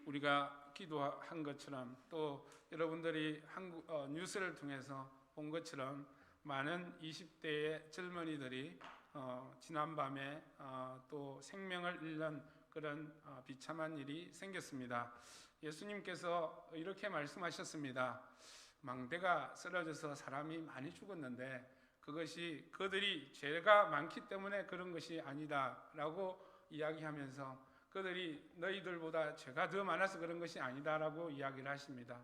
우리가 기도한 것처럼 또 여러분들이 뉴스를 통해서 본 것처럼 많은 20대의 젊은이들이 지난밤에 또 생명을 잃는 그런 비참한 일이 생겼습니다. 예수님께서 이렇게 말씀하셨습니다. 망대가 쓰러져서 사람이 많이 죽었는데 그것이 그들이 죄가 많기 때문에 그런 것이 아니다 라고 이야기하면서 그들이 너희들보다 죄가 더 많아서 그런 것이 아니다 라고 이야기를 하십니다.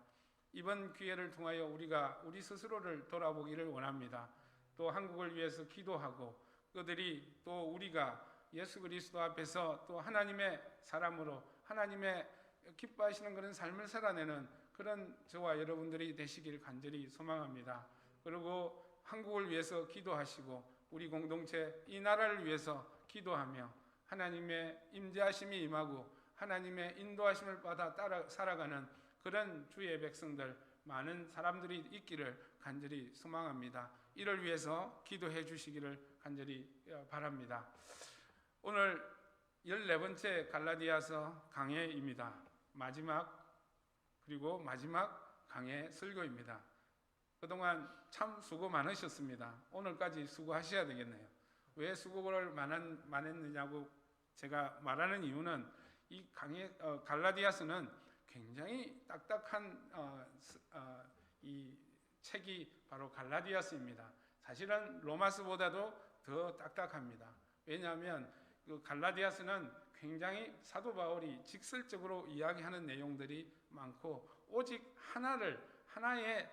이번 기회를 통하여 우리가 우리 스스로를 돌아보기를 원합니다. 또 한국을 위해서 기도하고 그들이 또 우리가 예수 그리스도 앞에서 또 하나님의 사람으로 하나님의 기뻐하시는 그런 삶을 살아내는 그런 저와 여러분들이 되시길 간절히 소망합니다. 그리고 한국을 위해서 기도하시고 우리 공동체 이 나라를 위해서 기도하며 하나님의 임재하심이 임하고 하나님의 인도하심을 받아 따라 살아가는 그런 주의 백성들 많은 사람들이 있기를 간절히 소망합니다. 이를 위해서 기도해 주시기를 간절히 바랍니다. 오늘 14번째 갈라디아서 강해입니다. 마지막 강해 설교입니다. 그동안 참 수고 많으셨습니다. 오늘까지 수고하셔야 되겠네요. 왜 수고를 많았느냐고 제가 말하는 이유는 이 갈라디아서는 굉장히 딱딱한 이 책이 바로 갈라디아서입니다. 사실은 로마서보다도 더 딱딱합니다. 왜냐하면 그 갈라디아서는 굉장히 사도 바울이 직설적으로 이야기하는 내용들이 많고 오직 하나의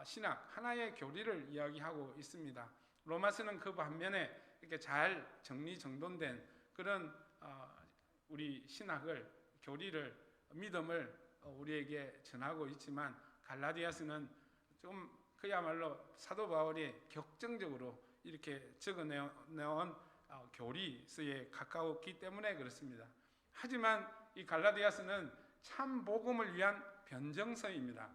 신학, 하나의 교리를 이야기하고 있습니다. 로마서는 그 반면에 이렇게 잘 정리정돈된 그런 우리 신학을, 교리를, 믿음을 우리에게 전하고 있지만 갈라디아서는 좀 그야말로 사도 바울이 격정적으로 이렇게 적어내온 교리서에 가까웠기 때문에 그렇습니다. 하지만 이 갈라디아서는 참 복음을 위한 변정서입니다.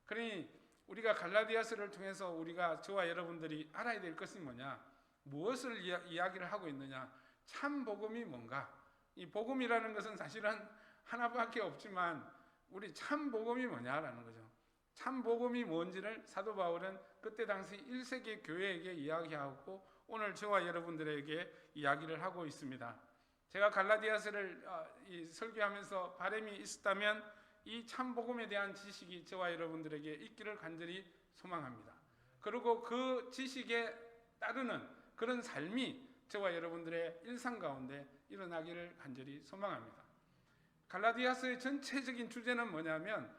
그러니 우리가 갈라디아서를 통해서 우리가 저와 여러분들이 알아야 될 것은 뭐냐? 무엇을 이야기를 하고 있느냐? 참 복음이 뭔가? 이 복음이라는 것은 사실은 하나밖에 없지만 우리 참 복음이 뭐냐라는 거죠. 참 복음이 뭔지를 사도 바울은 그때 당시 1세기 교회에게 이야기하고 오늘 저와 여러분들에게 이야기를 하고 있습니다. 제가 갈라디아서를 설교하면서 바람이 있었다면 이 참 복음에 대한 지식이 저와 여러분들에게 있기를 간절히 소망합니다. 그리고 그 지식에 따르는 그런 삶이 저와 여러분들의 일상 가운데 일어나기를 간절히 소망합니다. 갈라디아서의 전체적인 주제는 뭐냐면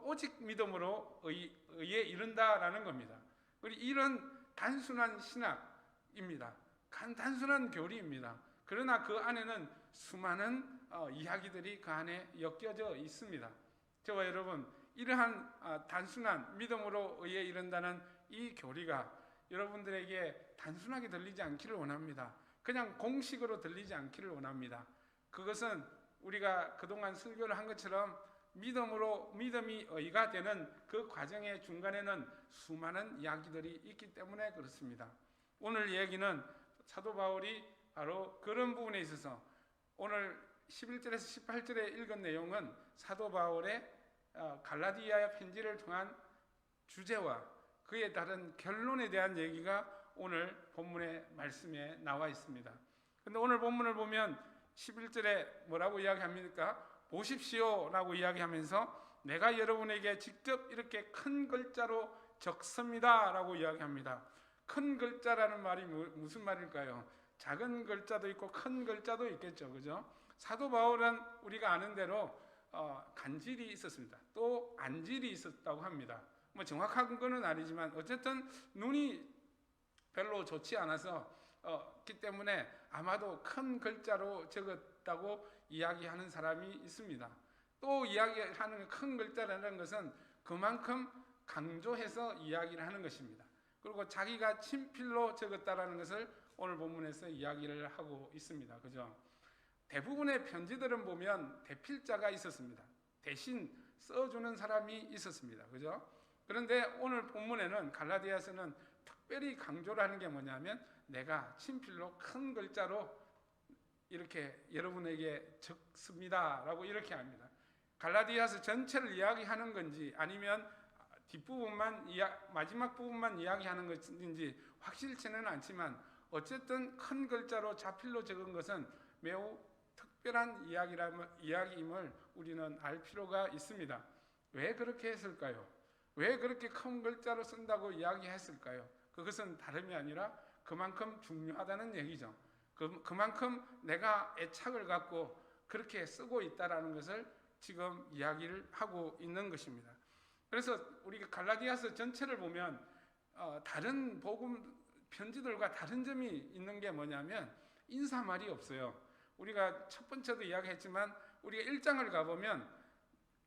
오직 믿음으로 의에 이른다라는 겁니다. 그리고 이런 단순한 신학입니다. 단순한 교리입니다. 그러나 그 안에는 수많은 이야기들이 그 안에 엮여져 있습니다. 저와 여러분, 이러한 단순한 믿음으로 의에 이른다는 이 교리가 여러분들에게 단순하게 들리지 않기를 원합니다. 그냥 공식으로 들리지 않기를 원합니다. 그것은 우리가 그동안 설교를 한 것처럼 믿음이 의가 되는 그 과정의 중간에는 수많은 이야기들이 있기 때문에 그렇습니다. 오늘 이야기는 사도 바울이 바로 그런 부분에 있어서 오늘 11절에서 18절에 읽은 내용은 사도 바울의 갈라디아 편지를 통한 주제와 그에 따른 결론에 대한 얘기가 오늘 본문의 말씀에 나와 있습니다. 그런데 오늘 본문을 보면 11절에 뭐라고 이야기합니까? 보십시오 라고 이야기하면서 내가 여러분에게 직접 이렇게 큰 글자로 적습니다 라고 이야기합니다. 큰 글자라는 말이 무슨 말일까요? 작은 글자도 있고 큰 글자도 있겠죠, 그죠? 사도 바울은 우리가 아는 대로 간질이 있었습니다. 또 안질이 있었다고 합니다. 뭐 정확한 건 아니지만 어쨌든 눈이 별로 좋지 않아서 기 때문에 아마도 큰 글자로 적었다고 이야기하는 사람이 있습니다. 또 이야기하는 큰 글자라는 것은 그만큼 강조해서 이야기를 하는 것입니다. 그리고 자기가 친필로 적었다라는 것을 오늘 본문에서 이야기를 하고 있습니다. 그죠? 대부분의 편지들은 보면 대필자가 있었습니다. 대신 써주는 사람이 있었습니다. 그죠? 그런데 오늘 본문에는 갈라디아서는 특별히 강조를 하는 게 뭐냐면 내가 친필로 큰 글자로 이렇게 여러분에게 적습니다 라고 이렇게 합니다. 갈라디아서 전체를 이야기하는 건지 아니면 뒷부분만 마지막 부분만 이야기하는 것인지 확실치는 않지만 어쨌든 큰 글자로 자필로 적은 것은 매우 특별한 이야기임을 우리는 알 필요가 있습니다. 왜 그렇게 했을까요? 왜 그렇게 큰 글자로 쓴다고 이야기했을까요? 그것은 다름이 아니라 그만큼 중요하다는 얘기죠. 그만큼 내가 애착을 갖고 그렇게 쓰고 있다라는 것을 지금 이야기를 하고 있는 것입니다. 그래서 우리가 갈라디아서 전체를 보면 다른 복음 편지들과 다른 점이 있는 게 뭐냐면 인사말이 없어요. 우리가 첫 번째도 이야기했지만 우리가 1장을 가보면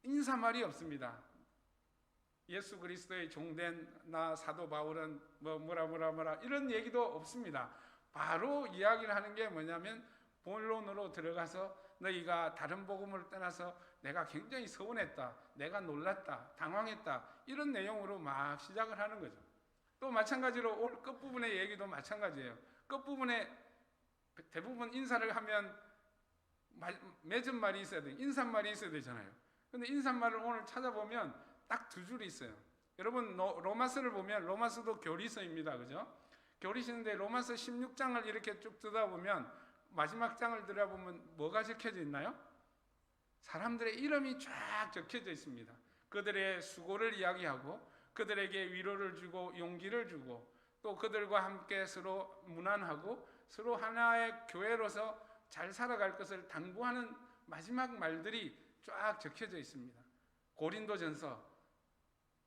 인사말이 없습니다. 예수 그리스도의 종된 나 사도 바울은 뭐라 이런 얘기도 없습니다. 바로 이야기를 하는 게 뭐냐면 본론으로 들어가서 너희가 다른 복음을 떠나서 내가 굉장히 서운했다, 내가 놀랐다, 당황했다, 이런 내용으로 막 시작을 하는 거죠. 또 마찬가지로 오늘 끝부분의 얘기도 마찬가지예요. 끝부분에 대부분 인사를 하면 맺은 말이 있어야 돼요. 인사말이 있어야 되잖아요. 근데 인사말을 오늘 찾아보면 딱 2줄이 있어요. 여러분 로마서를 보면 로마서도 교리서입니다. 그죠? 교리서인데 로마서 16장을 이렇게 쭉 들여다보면 마지막 장을 들여다보면 뭐가 적혀져 있나요? 사람들의 이름이 쫙 적혀져 있습니다. 그들의 수고를 이야기하고 그들에게 위로를 주고 용기를 주고 또 그들과 함께 서로 무난하고 서로 하나의 교회로서 잘 살아갈 것을 당부하는 마지막 말들이 쫙 적혀져 있습니다.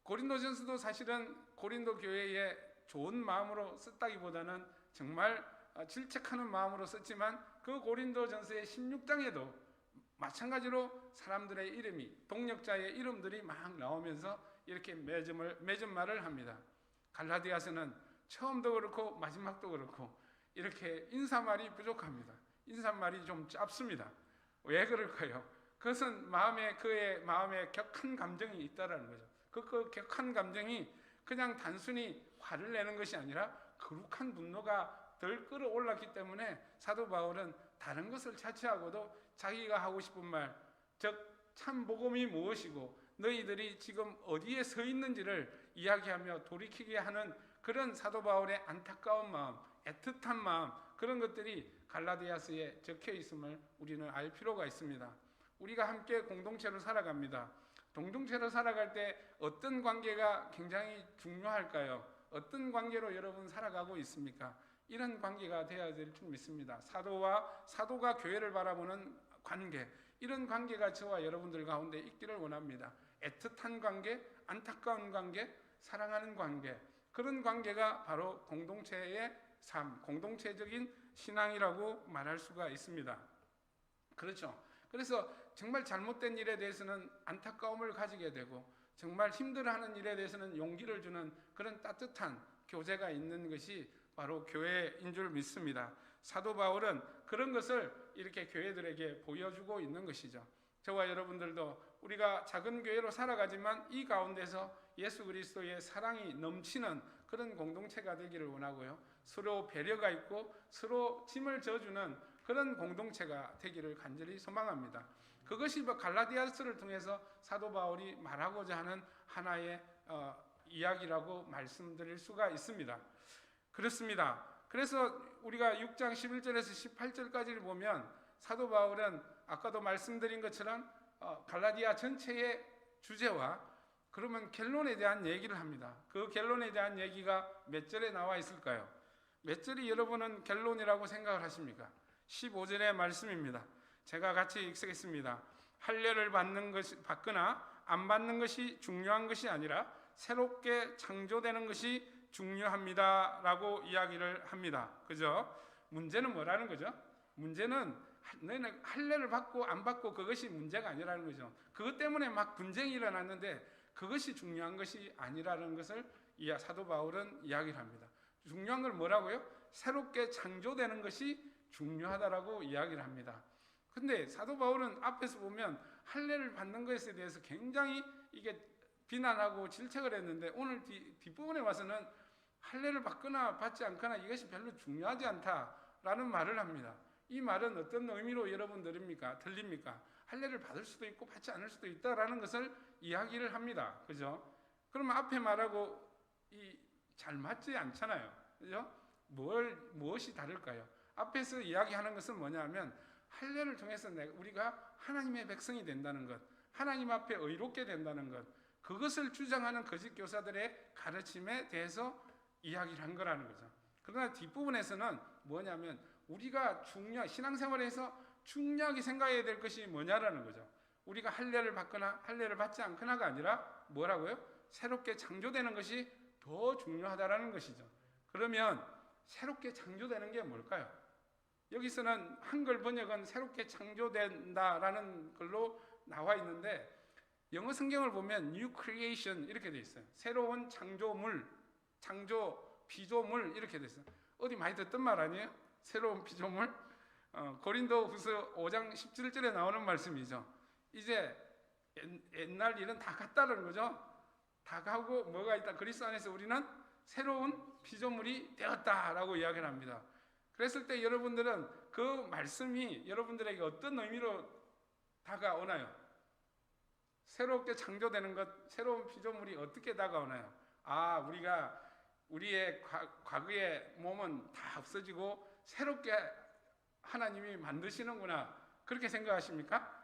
고린도전서도 사실은 고린도 교회에 좋은 마음으로 썼다기보다는 정말 질책하는 마음으로 썼지만 그 고린도전서의 16장에도 마찬가지로 사람들의 이름이 동역자의 이름들이 막 나오면서 이렇게 맺은 말을 합니다. 갈라디아서는 처음도 그렇고 마지막도 그렇고 이렇게 인사말이 부족합니다. 인사말이 좀 짧습니다. 왜 그럴까요? 그것은 그의 마음에 격한 감정이 있다라는 거죠. 그 격한 감정이 그냥 단순히 화를 내는 것이 아니라 거룩한 분노가 덜 끌어올랐기 때문에 사도 바울은 다른 것을 차치하고도 자기가 하고 싶은 말, 즉 참 복음이 무엇이고 너희들이 지금 어디에 서 있는지를 이야기하며 돌이키게 하는 그런 사도 바울의 안타까운 마음, 애틋한 마음, 그런 것들이 갈라디아서에 적혀 있음을 우리는 알 필요가 있습니다. 우리가 함께 공동체로 살아갑니다. 공동체로 살아갈 때 어떤 관계가 굉장히 중요할까요? 어떤 관계로 여러분 살아가고 있습니까? 이런 관계가 되어야 될 줄 믿습니다. 사도가 교회를 바라보는 관계, 이런 관계가 저와 여러분들 가운데 있기를 원합니다. 애틋한 관계, 안타까운 관계, 사랑하는 관계, 그런 관계가 바로 공동체의 삶, 공동체적인 신앙이라고 말할 수가 있습니다. 그렇죠? 그래서 정말 잘못된 일에 대해서는 안타까움을 가지게 되고 정말 힘들어하는 일에 대해서는 용기를 주는 그런 따뜻한 교제가 있는 것이 바로 교회인 줄 믿습니다. 사도 바울은 그런 것을 이렇게 교회들에게 보여주고 있는 것이죠. 저와 여러분들도 우리가 작은 교회로 살아가지만 이 가운데서 예수 그리스도의 사랑이 넘치는 그런 공동체가 되기를 원하고요. 서로 배려가 있고 서로 짐을 져주는 그런 공동체가 되기를 간절히 소망합니다. 그것이 갈라디아서를 통해서 사도 바울이 말하고자 하는 하나의 이야기라고 말씀드릴 수가 있습니다. 그렇습니다. 그래서 우리가 6장 11절에서 18절까지를 보면 사도 바울은 아까도 말씀드린 것처럼 갈라디아 전체의 주제와 그러면 결론에 대한 얘기를 합니다. 그 결론에 대한 얘기가 몇 절에 나와 있을까요? 몇 절이 여러분은 결론이라고 생각을 하십니까? 15절의 말씀입니다. 제가 같이 읽겠습니다. 할례를 받거나 안 받는 것이 중요한 것이 아니라 새롭게 창조되는 것이 중요합니다 라고 이야기를 합니다. 그죠? 문제는 뭐라는 거죠? 문제는 너희는 할례를 받고 안 받고 그것이 문제가 아니라는 거죠. 그것 때문에 막 분쟁이 일어났는데 그것이 중요한 것이 아니라는 것을 사도 바울은 이야기를 합니다. 중요한 건 뭐라고요? 새롭게 창조되는 것이 중요하다라고 이야기를 합니다. 근데 사도 바울은 앞에서 보면 할례를 받는 것에 대해서 굉장히 이게 비난하고 질책을 했는데 오늘 뒷부분에 와서는 할례를 받거나 받지 않거나 이것이 별로 중요하지 않다라는 말을 합니다. 이 말은 어떤 의미로 여러분 들립니까? 할례를 받을 수도 있고 받지 않을 수도 있다라는 것을 이야기를 합니다. 그죠? 그러면 앞에 말하고 잘 맞지 않잖아요. 그죠? 무엇이 다를까요? 앞에서 이야기하는 것은 뭐냐면 할례를 통해서 우리가 하나님의 백성이 된다는 것, 하나님 앞에 의롭게 된다는 것, 그것을 주장하는 거짓 교사들의 가르침에 대해서 이야기를 한 거라는 거죠. 그러나 뒷부분에서는 뭐냐면 우리가 신앙생활에서 중요하게 생각해야 될 것이 뭐냐라는 거죠. 우리가 할례를 받거나 할례를 받지 않거나가 아니라 뭐라고요? 새롭게 창조되는 것이 더 중요하다라는 것이죠. 그러면 새롭게 창조되는 게 뭘까요? 여기서는 한글 번역은 새롭게 창조된다라는 걸로 나와 있는데 영어 성경을 보면 New Creation 이렇게 돼 있어요. 새로운 창조물, 창조 피조물 이렇게 돼 있어요. 어디 많이 듣던 말 아니에요? 새로운 피조물? 고린도후서 5장 17절에 나오는 말씀이죠. 이제 옛날 일은 다 갔다는 거죠. 다 가고 뭐가 있다. 그리스도 안에서 우리는 새로운 피조물이 되었다라고 이야기를 합니다. 그랬을 때 여러분들은 그 말씀이 여러분들에게 어떤 의미로 다가오나요? 새롭게 창조되는 것, 새로운 피조물이 어떻게 다가오나요? 우리가 우리의 과거의 몸은 다 없어지고 새롭게 하나님이 만드시는구나, 그렇게 생각하십니까?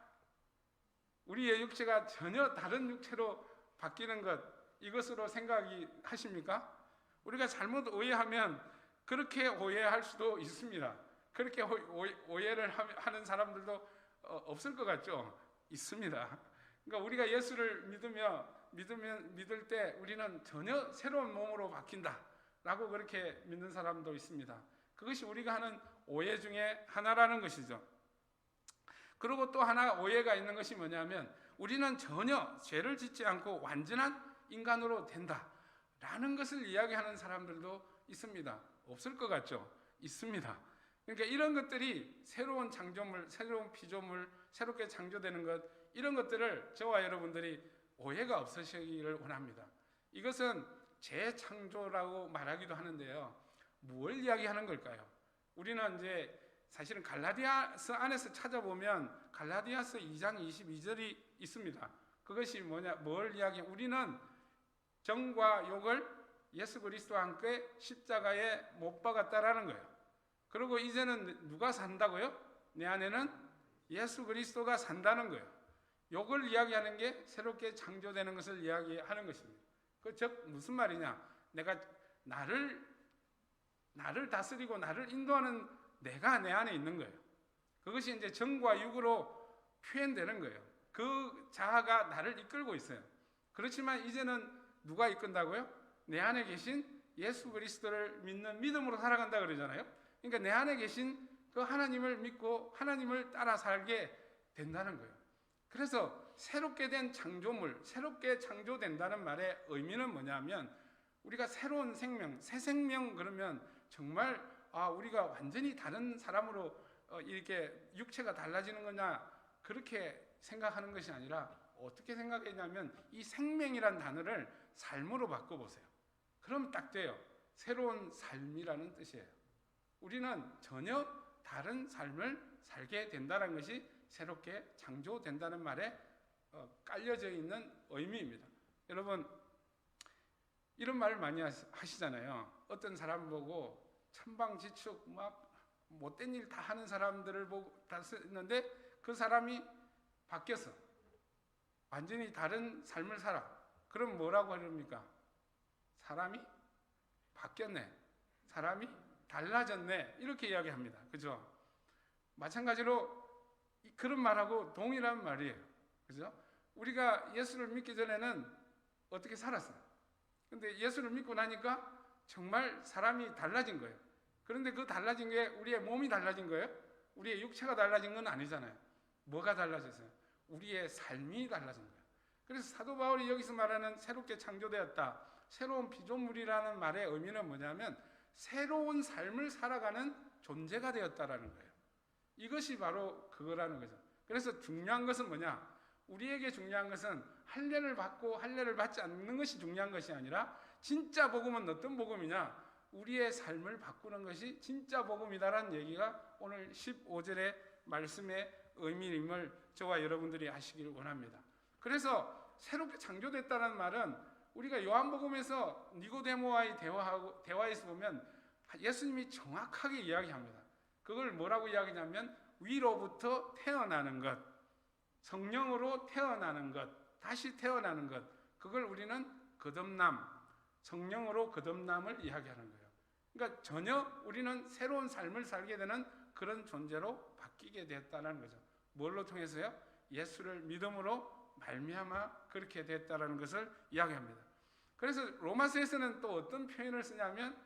우리의 육체가 전혀 다른 육체로 바뀌는 것, 이것으로 생각이 하십니까? 우리가 잘못 오해하면 그렇게 오해할 수도 있습니다. 그렇게 오해를 하는 사람들도 없을 것 같죠? 있습니다. 그러니까 우리가 예수를 믿을 때 우리는 전혀 새로운 몸으로 바뀐다라고 그렇게 믿는 사람도 있습니다. 그것이 우리가 하는 오해 중에 하나라는 것이죠. 그리고 또 하나 오해가 있는 것이 뭐냐면 우리는 전혀 죄를 짓지 않고 완전한 인간으로 된다라는 것을 이야기하는 사람들도 있습니다. 없을 것 같죠? 있습니다. 그러니까 이런 것들이 새로운 창조물, 새로운 피조물, 새롭게 창조되는 것, 이런 것들을 저와 여러분들이 오해가 없으시기를 원합니다. 이것은 재창조라고 말하기도 하는데요. 뭘 이야기하는 걸까요? 우리는 이제 사실은 갈라디아서 안에서 찾아보면 갈라디아서 2장 22절이 있습니다. 그것이 뭘 이야기해? 우리는 정과 욕을 예수 그리스도와 함께 십자가에 못 박았다라는 거예요. 그리고 이제는 누가 산다고요? 내 안에는 예수 그리스도가 산다는 거예요. 욕을 이야기하는 게 새롭게 창조되는 것을 이야기하는 것입니다. 즉 무슨 말이냐? 내가 나를 다스리고 나를 인도하는 내가 내 안에 있는 거예요. 그것이 이제 정과 육으로 표현되는 거예요. 그 자아가 나를 이끌고 있어요. 그렇지만 이제는 누가 이끈다고요? 내 안에 계신 예수 그리스도를 믿는 믿음으로 살아간다 그러잖아요. 그러니까 내 안에 계신 그 하나님을 믿고 하나님을 따라 살게 된다는 거예요. 그래서 새롭게 된 창조물, 새롭게 창조된다는 말의 의미는 뭐냐면 우리가 새로운 생명, 새 생명 그러면 정말 우리가 완전히 다른 사람으로 이렇게 육체가 달라지는 거냐, 그렇게 생각하는 것이 아니라 어떻게 생각했냐면 이 생명이란 단어를 삶으로 바꿔보세요. 그럼 딱 돼요. 새로운 삶이라는 뜻이에요. 우리는 전혀 다른 삶을 살게 된다는 것이 새롭게 창조된다는 말에 깔려져 있는 의미입니다. 여러분 이런 말을 많이 하시잖아요. 어떤 사람 보고 천방지축 막 못된 일 다 하는 사람들을 보고 다 쓰는데 그 사람이 바뀌었어. 완전히 다른 삶을 살아. 그럼 뭐라고 합니까? 사람이 바뀌었네. 사람이 달라졌네. 이렇게 이야기합니다. 그죠? 마찬가지로 그런 말하고 동일한 말이에요. 그죠? 우리가 예수를 믿기 전에는 어떻게 살았어요? 근데 예수를 믿고 나니까 정말 사람이 달라진 거예요. 그런데 그 달라진 게 우리의 몸이 달라진 거예요? 우리의 육체가 달라진 건 아니잖아요. 뭐가 달라졌어요? 우리의 삶이 달라진 거예요. 그래서 사도 바울이 여기서 말하는 새롭게 창조되었다, 새로운 피조물이라는 말의 의미는 뭐냐면 새로운 삶을 살아가는 존재가 되었다라는 거예요. 이것이 바로 그거라는 거죠. 그래서 중요한 것은 뭐냐? 우리에게 중요한 것은 할례를 받고 할례를 받지 않는 것이 중요한 것이 아니라 진짜 복음은 어떤 복음이냐? 우리의 삶을 바꾸는 것이 진짜 복음이다라는 얘기가 오늘 15절의 말씀의 의미임을 저와 여러분들이 아시길 원합니다. 그래서 새롭게 창조됐다는 말은 우리가 요한복음에서 니고데모와의 대화에서 보면 예수님이 정확하게 이야기합니다. 그걸 뭐라고 이야기냐면 위로부터 태어나는 것, 성령으로 태어나는 것, 다시 태어나는 것, 그걸 우리는 거듭남, 성령으로 거듭남을 이야기하는 거예요. 그러니까 전혀 우리는 새로운 삶을 살게 되는 그런 존재로 바뀌게 됐다는 거죠. 뭘로 통해서요? 예수를 믿음으로 말미암아 그렇게 됐다는 것을 이야기합니다. 그래서 로마서에서는 또 어떤 표현을 쓰냐면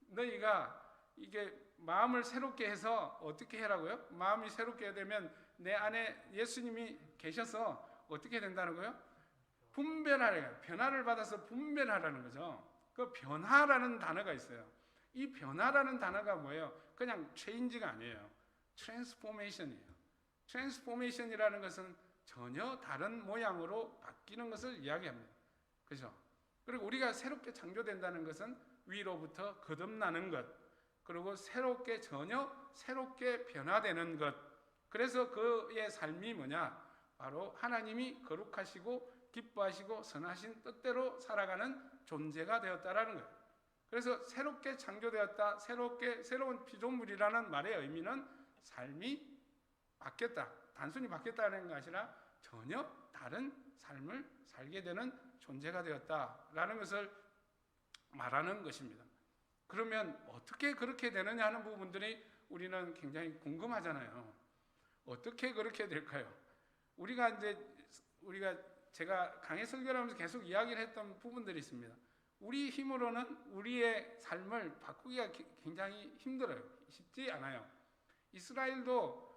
너희가 이게 마음을 새롭게 해서 어떻게 해라고요? 마음이 새롭게 되면 내 안에 예수님이 계셔서 어떻게 된다는 거예요? 분별하라, 변화를 받아서 분별하라는 거죠. 그 변화라는 단어가 있어요. 이 변화라는 단어가 뭐예요? 그냥 체인지가 아니에요. 트랜스포메이션이에요. 트랜스포메이션이라는 것은 전혀 다른 모양으로 바뀌는 것을 이야기합니다. 그죠? 그리고 우리가 새롭게 창조된다는 것은 위로부터 거듭나는 것, 그리고 전혀 새롭게 변화되는 것. 그래서 그의 삶이 뭐냐? 바로 하나님이 거룩하시고 기뻐하시고 선하신 뜻대로 살아가는 존재가 되었다라는 거예요. 그래서 새롭게 창조되었다, 새로운 피조물이라는 말의 의미는 삶이 바뀌었다, 단순히 바뀌었다는 것이 아니라 전혀 다른 삶을 살게 되는 존재가 되었다라는 것을 말하는 것입니다. 그러면 어떻게 그렇게 되느냐 하는 부분들이 우리는 굉장히 궁금하잖아요. 어떻게 그렇게 될까요? 제가 강의 설교를 하면서 계속 이야기를 했던 부분들이 있습니다. 우리 힘으로는 우리의 삶을 바꾸기가 굉장히 힘들어요. 쉽지 않아요. 이스라엘도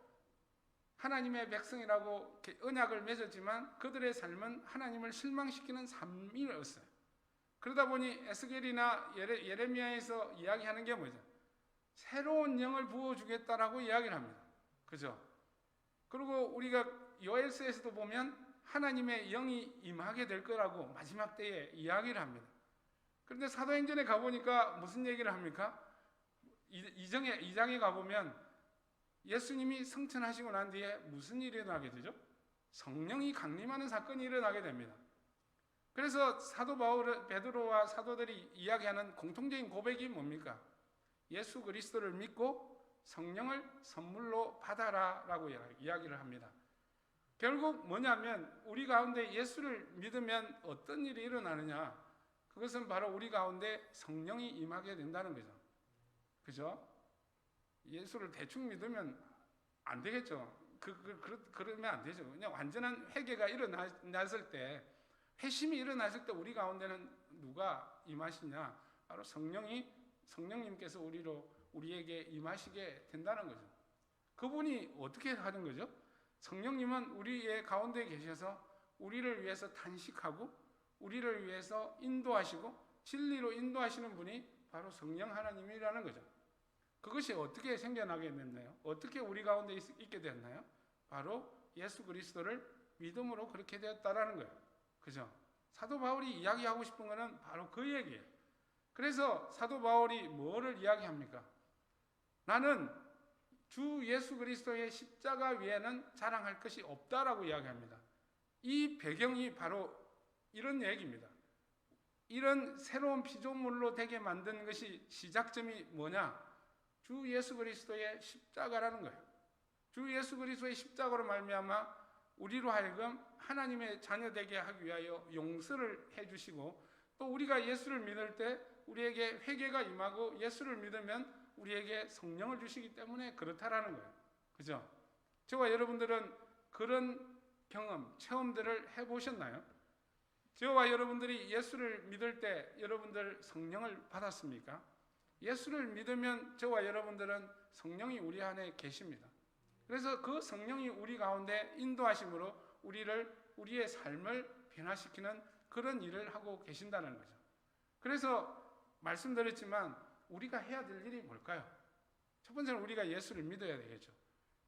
하나님의 백성이라고 언약을 맺었지만 그들의 삶은 하나님을 실망시키는 삶이었어요. 그러다 보니 에스겔이나 예레미야에서 이야기하는 게 뭐죠? 새로운 영을 부어주겠다라고 이야기를 합니다. 그죠? 그리고 우리가 요엘서에서도 보면 하나님의 영이 임하게 될 거라고 마지막 때에 이야기를 합니다. 그런데 사도행전에 가보니까 무슨 얘기를 합니까? 2장에 가보면 예수님이 승천하시고 난 뒤에 무슨 일이 일어나게 되죠? 성령이 강림하는 사건이 일어나게 됩니다. 그래서 사도 베드로와 사도들이 이야기하는 공통적인 고백이 뭡니까? 예수 그리스도를 믿고 성령을 선물로 받아라라고 이야기를 합니다. 결국 뭐냐면 우리 가운데 예수를 믿으면 어떤 일이 일어나느냐? 그것은 바로 우리 가운데 성령이 임하게 된다는 거죠. 그죠? 예수를 대충 믿으면 안 되겠죠. 그러면 안 되죠. 그냥 완전한 회개가 일어났을 때, 회심이 일어났을 때 우리 가운데는 누가 임하시냐? 바로 성령님께서 우리에게 임하시게 된다는 거죠. 그분이 어떻게 하는 거죠? 성령님은 우리의 가운데 계셔서 우리를 위해서 탄식하고 우리를 위해서 인도하시고 진리로 인도하시는 분이 바로 성령 하나님이라는 거죠. 그것이 어떻게 생겨나게 됐나요? 어떻게 우리 가운데 있게 됐나요? 바로 예수 그리스도를 믿음으로 그렇게 되었다라는 거예요. 그죠? 사도 바울이 이야기하고 싶은 것은 바로 그 얘기예요. 그래서 사도 바울이 뭐를 이야기합니까? 나는 주 예수 그리스도의 십자가 위에는 자랑할 것이 없다라고 이야기합니다. 이 배경이 바로 이런 얘기입니다. 이런 새로운 피조물로 되게 만든 것이 시작점이 뭐냐? 주 예수 그리스도의 십자가라는 거예요. 주 예수 그리스도의 십자가로 말미암아 우리로 하여금 하나님의 자녀 되게 하기 위하여 용서를 해주시고 또 우리가 예수를 믿을 때 우리에게 회개가 임하고 예수를 믿으면 우리에게 성령을 주시기 때문에 그렇다라는 거예요. 그죠? 저와 여러분들은 그런 경험, 체험들을 해보셨나요? 저와 여러분들이 예수를 믿을 때 여러분들 성령을 받았습니까? 예수를 믿으면 저와 여러분들은 성령이 우리 안에 계십니다. 그래서 그 성령이 우리 가운데 인도하심으로 우리의 삶을 변화시키는 그런 일을 하고 계신다는 거죠. 그래서 말씀드렸지만 우리가 해야 될 일이 뭘까요? 첫 번째는 우리가 예수를 믿어야 되겠죠.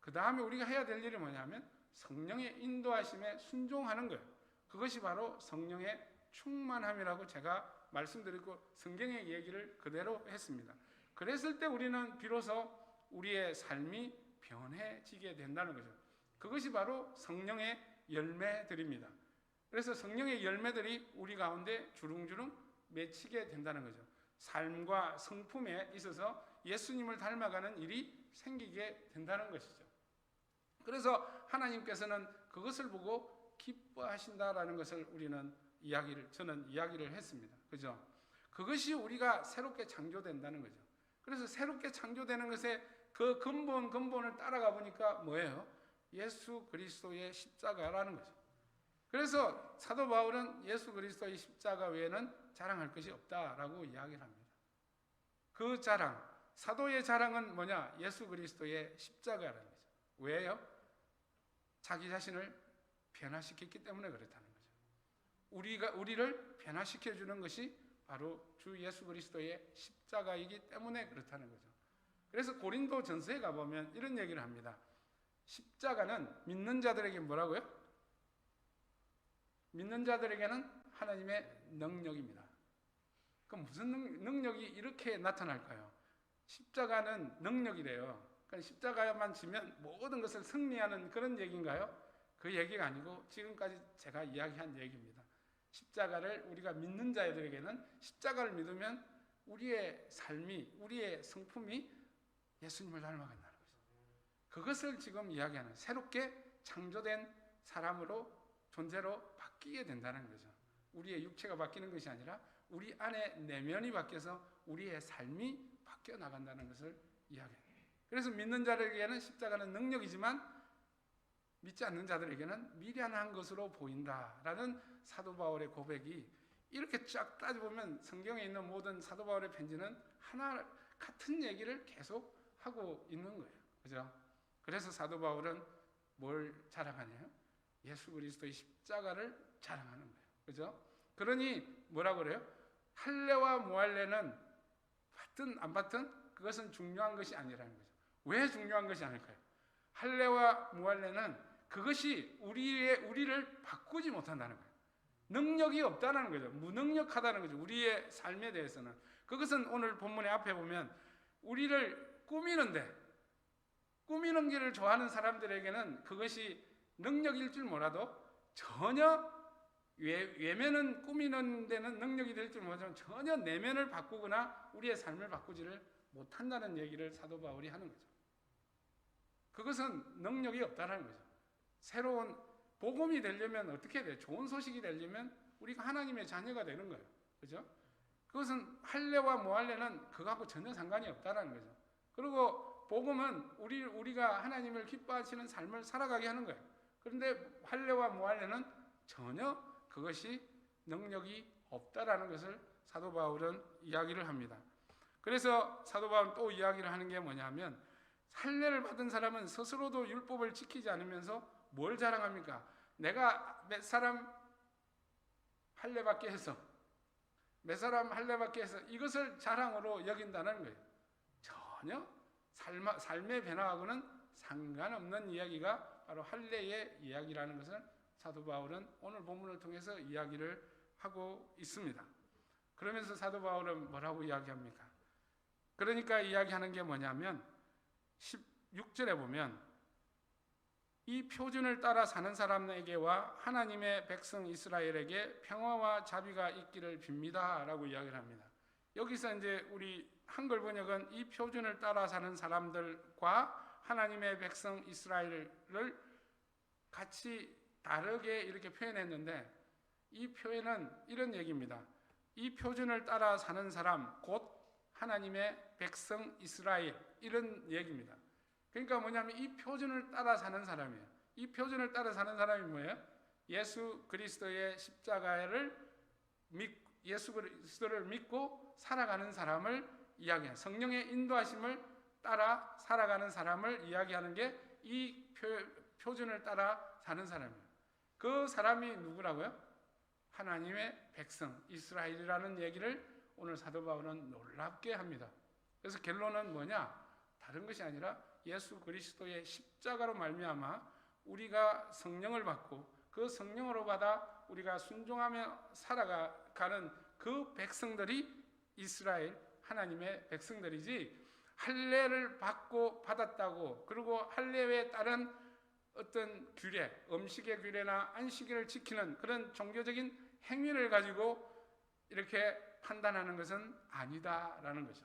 그 다음에 우리가 해야 될 일이 뭐냐면 성령의 인도하심에 순종하는 거예요. 그것이 바로 성령의 충만함이라고 제가 말씀드리고 성경의 얘기를 그대로 했습니다. 그랬을 때 우리는 비로소 우리의 삶이 변해지게 된다는 거죠. 그것이 바로 성령의 열매들입니다. 그래서 성령의 열매들이 우리 가운데 주릉주릉 맺히게 된다는 거죠. 삶과 성품에 있어서 예수님을 닮아가는 일이 생기게 된다는 것이죠. 그래서 하나님께서는 그것을 보고 기뻐하신다라는 것을 저는 이야기를 했습니다. 그죠? 그것이 우리가 새롭게 창조된다는 거죠. 그래서 새롭게 창조되는 것에 그 근본을 따라가 보니까 뭐예요? 예수 그리스도의 십자가라는 거죠. 그래서 사도 바울은 예수 그리스도의 십자가 외에는 자랑할 것이 없다라고 이야기를 합니다. 그 자랑, 사도의 자랑은 뭐냐? 예수 그리스도의 십자가라는 거죠. 왜요? 자기 자신을 변화시켰기 때문에 그렇다는 거죠. 우리를 변화시켜 주는 것이 바로 주 예수 그리스도의 십자가이기 때문에 그렇다는 거죠. 그래서 고린도 전서에 가보면 이런 얘기를 합니다. 십자가는 믿는 자들에게 뭐라고요? 믿는 자들에게는 하나님의 능력입니다. 그럼 무슨 능력이 이렇게 나타날까요? 십자가는 능력이래요. 그러니까 십자가만 지면 모든 것을 승리하는 그런 얘기인가요? 그 얘기가 아니고 지금까지 제가 이야기한 얘기입니다. 십자가를 우리가 믿는 자들에게는 십자가를 믿으면 우리의 삶이, 우리의 성품이 예수님을 닮아간다는 거죠. 그것을 지금 이야기하는, 새롭게 창조된 사람으로, 존재로 바뀌게 된다는 거죠. 우리의 육체가 바뀌는 것이 아니라 우리 안에 내면이 바뀌어서 우리의 삶이 바뀌어 나간다는 것을 이야기해요. 그래서 믿는 자들에게는 십자가는 능력이지만 믿지 않는 자들에게는 미련한 것으로 보인다라는 사도 바울의 고백이, 이렇게 쫙 따져보면 성경에 있는 모든 사도 바울의 편지는 하나 같은 얘기를 계속 하고 있는 거예요. 그죠? 그래서 사도 바울은 뭘 자랑하냐요? 예수 그리스도의 십자가를 자랑하는 거예요. 그죠? 그러니 뭐라고 그래요? 할례와 무할례는 받든 안 받든 그것은 중요한 것이 아니라는 거죠. 왜 중요한 것이 아닐까요? 할례와 무할례는 그것이 우리를 바꾸지 못한다는 거예요. 능력이 없다는 거죠. 무능력하다는 거죠. 우리의 삶에 대해서는. 그것은 오늘 본문의 앞에 보면 우리를 꾸미는 길을 좋아하는 사람들에게는 그것이 능력일 줄 몰라도 전혀 외면은 꾸미는 데는 능력이 될 줄 모르지만 전혀 내면을 바꾸거나 우리의 삶을 바꾸지를 못한다는 얘기를 사도 바울이 하는 거죠. 그것은 능력이 없다는 거죠. 새로운 복음이 되려면 어떻게 돼요? 좋은 소식이 되려면 우리가 하나님의 자녀가 되는 거예요. 그죠? 그것은 할례와 무할례는 그거하고 전혀 상관이 없다는 거죠. 그리고 복음은 우리가 하나님을 기뻐하시는 삶을 살아가게 하는 거예요. 그런데 할례와 무할례는 전혀 그것이 능력이 없다라는 것을 사도 바울은 이야기를 합니다. 그래서 사도 바울은 또 이야기를 하는 게 뭐냐면, 할례를 받은 사람은 스스로도 율법을 지키지 않으면서 뭘 자랑합니까? 내가 몇 사람 할례받게 해서 이것을 자랑으로 여긴다는 거예요. 전혀 삶의 변화하고는 상관없는 이야기가 바로 할례의 이야기라는 것을 사도 바울은 오늘 본문을 통해서 이야기를 하고 있습니다. 그러면서 사도 바울은 뭐라고 이야기합니까? 그러니까 이야기하는 게 뭐냐면 16절에 보면 이 표준을 따라 사는 사람에게와 하나님의 백성 이스라엘에게 평화와 자비가 있기를 빕니다 라고 이야기를 합니다. 여기서 이제 우리 한글 번역은 이 표준을 따라 사는 사람들과 하나님의 백성 이스라엘을 같이 다르게 이렇게 표현했는데, 이 표현은 이런 얘기입니다. 이 표준을 따라 사는 사람 곧 하나님의 백성 이스라엘, 이런 얘기입니다. 그러니까 뭐냐면 이 표준을 따라 사는 사람이에요. 이 표준을 따라 사는 사람이 뭐예요? 예수 그리스도의 십자가를 예수 그리스도를 믿고 살아가는 사람을 이야기해요. 성령의 인도하심을 따라 살아가는 사람을 이야기하는 게 이 표준을 따라 사는 사람이에요. 그 사람이 누구라고요? 하나님의 백성 이스라엘이라는 얘기를 오늘 사도 바울은 놀랍게 합니다. 그래서 결론은 뭐냐? 다른 것이 아니라 예수 그리스도의 십자가로 말미암아 우리가 성령을 받고 그 성령으로 받아 우리가 순종하며 살아가는 그 백성들이 이스라엘 하나님의 백성들이지, 할례를 받고 받았다고, 그리고 할례에 따른 어떤 규례, 음식의 규례나 안식일을 지키는 그런 종교적인 행위를 가지고 이렇게 판단하는 것은 아니다라는 거죠.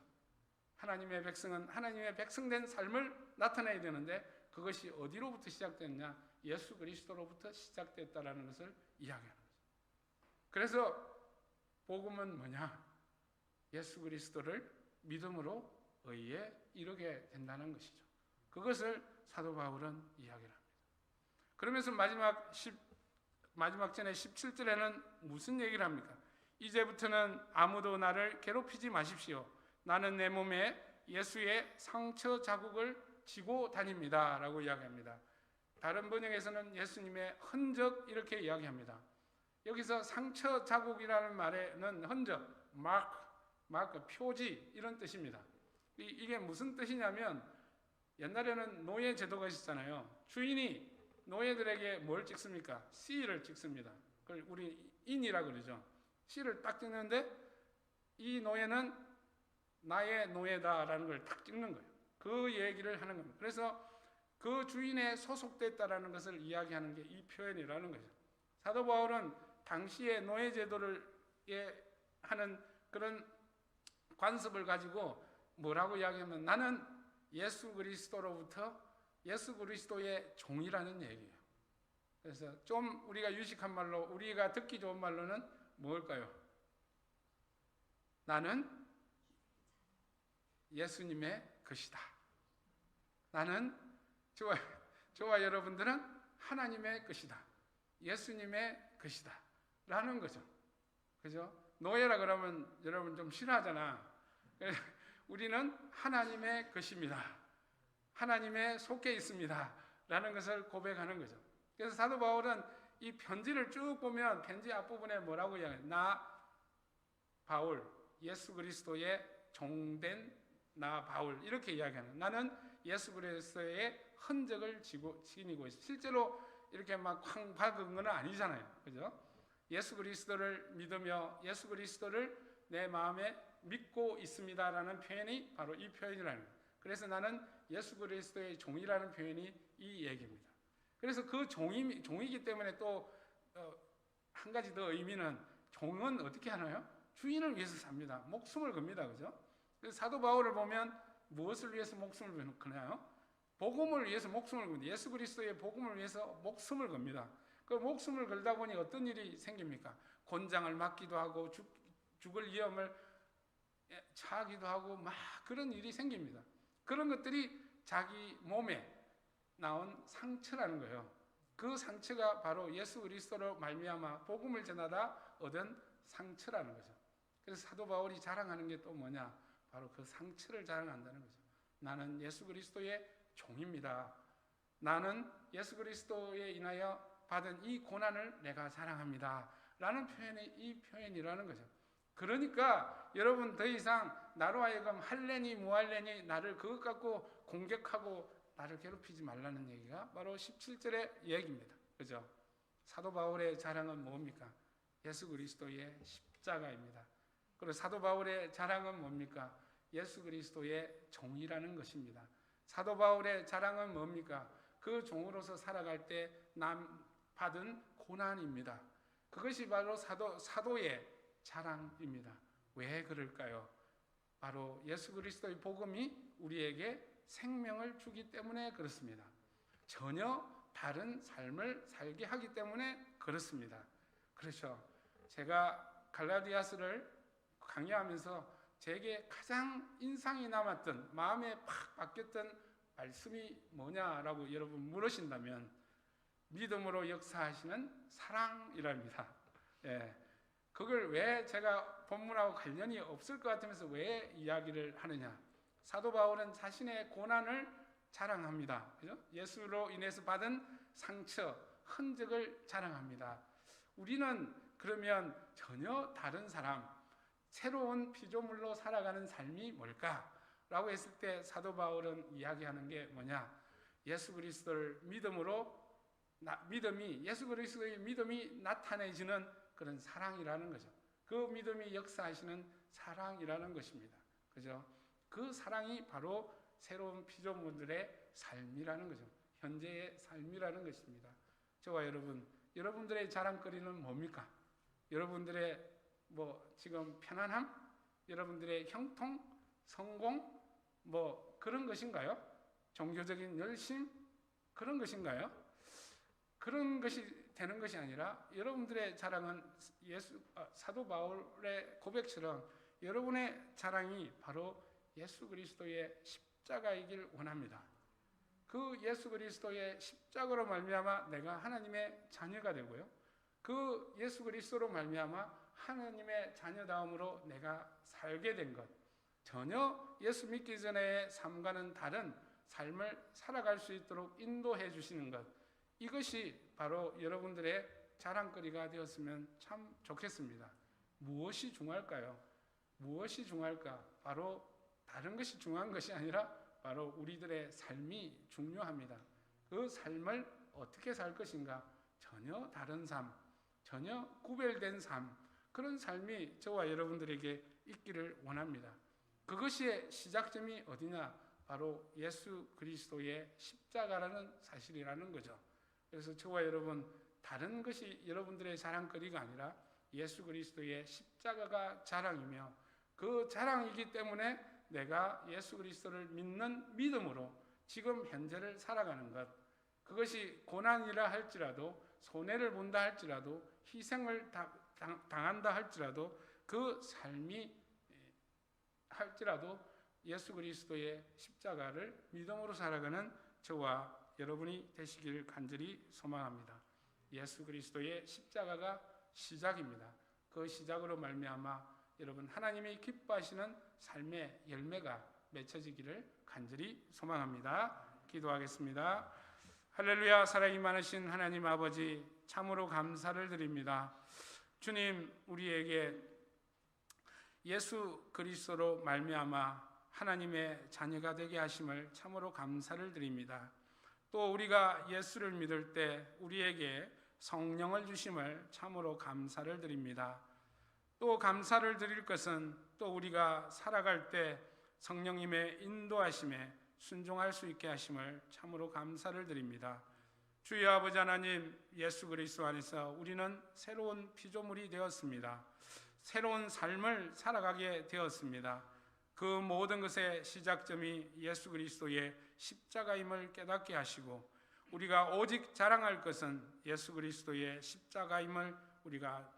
하나님의 백성은 하나님의 백성된 삶을 나타내야 되는데 그것이 어디로부터 시작됐냐? 예수 그리스도로부터 시작됐다라는 것을 이야기하는 거죠. 그래서 복음은 뭐냐? 예수 그리스도를 믿음으로 의에 이르게 된다는 것이죠. 그것을 사도 바울은 이야기를 합니다. 그러면서 마지막 전에 17절에는 무슨 얘기를 합니까? 이제부터는 아무도 나를 괴롭히지 마십시오. 나는 내 몸에 예수의 상처 자국을 지고 다닙니다 라고 이야기합니다. 다른 번역에서는 예수님의 흔적 이렇게 이야기합니다. 여기서 상처 자국이라는 말에는 흔적, 마크, 표지 이런 뜻입니다. 이게 무슨 뜻이냐면 옛날에는 노예 제도가 있었잖아요. 주인이 노예들에게 뭘 찍습니까? C를 찍습니다. 그걸 우리 인이라고 그러죠. C를 딱 찍는데 이 노예는 나의 노예다라는 걸 딱 찍는 거예요. 그 얘기를 하는 겁니다. 그래서 그 주인에 소속됐다라는 것을 이야기하는 게 이 표현이라는 거죠. 사도 바울은 당시의 노예 제도를 하는 그런 관습을 가지고 뭐라고 이야기하면 나는 예수 그리스도로부터 예수 그리스도의 종이라는 얘기예요. 그래서 좀 우리가 유식한 말로 우리가 듣기 좋은 말로는 뭘까요? 나는 예수님의 것이다. 나는 저와 여러분들은 하나님의 것이다. 예수님의 것이다. 라는 거죠. 그죠? 노예라 그러면 여러분 좀 싫어하잖아. 우리는 하나님의 것입니다. 하나님의 속해 있습니다. 라는 것을 고백하는 거죠. 그래서 사도 바울은 이 편지를 쭉 보면 편지 앞부분에 뭐라고 이야기해요? 나 바울, 예수 그리스도의 종된 나 바울 이렇게 이야기하는 거예요. 나는 예수 그리스도의 흔적을 지니고 있어요. 실제로 이렇게 막 쾅 박은 건 아니잖아요. 그죠? 예수 그리스도를 믿으며 예수 그리스도를 내 마음에 믿고 있습니다라는 표현이 바로 이 표현이라는 거예요. 그래서 나는 예수 그리스도의 종이라는 표현이 이 얘기입니다. 그래서 그 종이기 때문에 또 한 가지 더 의미는 종은 어떻게 하나요? 주인을 위해서 삽니다. 목숨을 겁니다. 그죠? 그래서 사도 바울을 보면 무엇을 위해서 목숨을 거나요? 복음을 위해서 목숨을 겁니다. 예수 그리스도의 복음을 위해서 목숨을 겁니다. 그 목숨을 걸다 보니 어떤 일이 생깁니까? 곤장을 맞기도 하고 죽을 위험을 처하기도 하고 막 그런 일이 생깁니다. 그런 것들이 자기 몸에 나온 상처라는 거예요. 그 상처가 바로 예수 그리스도로 말미암아 복음을 전하다 얻은 상처라는 거죠. 그래서 사도 바울이 자랑하는 게 또 뭐냐? 바로 그 상처를 자랑한다는 거죠. 나는 예수 그리스도의 종입니다. 나는 예수 그리스도에 인하여 받은 이 고난을 내가 자랑합니다. 라는 표현이 이 표현이라는 거죠. 그러니까 여러분 더 이상 나로 하여금 할래니 무할래니 나를 그것 갖고 공격하고 나를 괴롭히지 말라는 얘기가 바로 17절의 얘기입니다. 그죠? 사도 바울의 자랑은 뭡니까? 예수 그리스도의 십자가입니다. 그리고 사도 바울의 자랑은 뭡니까? 예수 그리스도의 종이라는 것입니다. 사도 바울의 자랑은 뭡니까? 그 종으로서 살아갈 때 받은 고난입니다. 그것이 바로 사도의 자랑입니다. 왜 그럴까요? 바로 예수 그리스도의 복음이 우리에게 생명을 주기 때문에 그렇습니다. 전혀 다른 삶을 살게 하기 때문에 그렇습니다. 그렇죠. 제가 갈라디아서를 강의하면서 제게 가장 인상이 남았던 마음에 팍 박혔던 말씀이 뭐냐라고 여러분 물으신다면 믿음으로 역사하시는 사랑이랍니다. 예. 그걸 왜 제가 본문하고 관련이 없을 것 같으면서 왜 이야기를 하느냐? 사도 바울은 자신의 고난을 자랑합니다. 그죠? 예수로 인해서 받은 상처, 흔적을 자랑합니다. 우리는 그러면 전혀 다른 사람, 새로운 피조물로 살아가는 삶이 뭘까? 라고 했을 때 사도 바울은 이야기하는 게 뭐냐? 예수 그리스도를 예수 그리스도의 믿음이 나타내지는 그런 사랑이라는 거죠. 그 믿음이 역사하시는 사랑이라는 것입니다. 그죠? 그 사랑이 바로 새로운 피조물들의 삶이라는 거죠. 현재의 삶이라는 것입니다. 저와 여러분들의 자랑거리는 뭡니까? 여러분들의 지금 편안함? 여러분들의 형통? 성공? 그런 것인가요? 종교적인 열심? 그런 것인가요? 그런 것이 되는 것이 아니라 여러분들의 자랑은 사도 바울의 고백처럼 여러분의 자랑이 바로 예수 그리스도의 십자가이길 원합니다. 그 예수 그리스도의 십자가로 말미암아 내가 하나님의 자녀가 되고요. 그 예수 그리스도로 말미암아 하나님의 자녀다움으로 내가 살게 된 것, 전혀 예수 믿기 전의 삶과는 다른 삶을 살아갈 수 있도록 인도해 주시는 것, 이것이 바로 여러분들의 자랑거리가 되었으면 참 좋겠습니다. 무엇이 중요할까요? 무엇이 중요할까? 바로 다른 것이 중요한 것이 아니라 바로 우리들의 삶이 중요합니다. 그 삶을 어떻게 살 것인가? 전혀 다른 삶, 전혀 구별된 삶, 그런 삶이 저와 여러분들에게 있기를 원합니다. 그것의 시작점이 어디냐? 바로 예수 그리스도의 십자가라는 사실이라는 거죠. 그래서 저와 여러분, 다른 것이 여러분들의 자랑거리가 아니라 예수 그리스도의 십자가가 자랑이며, 그 자랑이기 때문에 내가 예수 그리스도를 믿는 믿음으로 지금 현재를 살아가는 것, 그것이 고난이라 할지라도, 손해를 본다 할지라도, 희생을 당한다 할지라도, 그 삶이 할지라도 예수 그리스도의 십자가를 믿음으로 살아가는 저와 여러분이 되시길 간절히 소망합니다. 예수 그리스도의 십자가가 시작입니다. 그 시작으로 말미암아 여러분 하나님이 기뻐하시는 삶의 열매가 맺혀지기를 간절히 소망합니다. 기도하겠습니다. 할렐루야. 사랑이 많으신 하나님 아버지, 참으로 감사를 드립니다. 주님, 우리에게 예수 그리스도로 말미암아 하나님의 자녀가 되게 하심을 참으로 감사를 드립니다. 또 우리가 예수를 믿을 때 우리에게 성령을 주심을 참으로 감사를 드립니다. 또 감사를 드릴 것은 또 우리가 살아갈 때 성령님의 인도하심에 순종할 수 있게 하심을 참으로 감사를 드립니다. 주여 아버지 하나님, 예수 그리스도 안에서 우리는 새로운 피조물이 되었습니다. 새로운 삶을 살아가게 되었습니다. 그 모든 것의 시작점이 예수 그리스도의 십자가임을 깨닫게 하시고, 우리가 오직 자랑할 것은 예수 그리스도의 십자가임을 우리가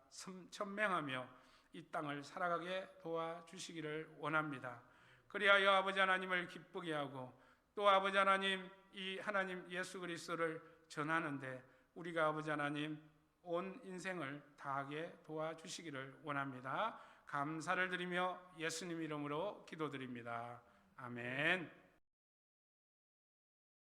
천명하며 이 땅을 살아가게 도와주시기를 원합니다. 그리하여 아버지 하나님을 기쁘게 하고, 또 아버지 하나님, 이 하나님 예수 그리스도를 전하는데 우리가 아버지 하나님 온 인생을 다하게 도와주시기를 원합니다. 감사를 드리며 예수님 이름으로 기도드립니다. 아멘.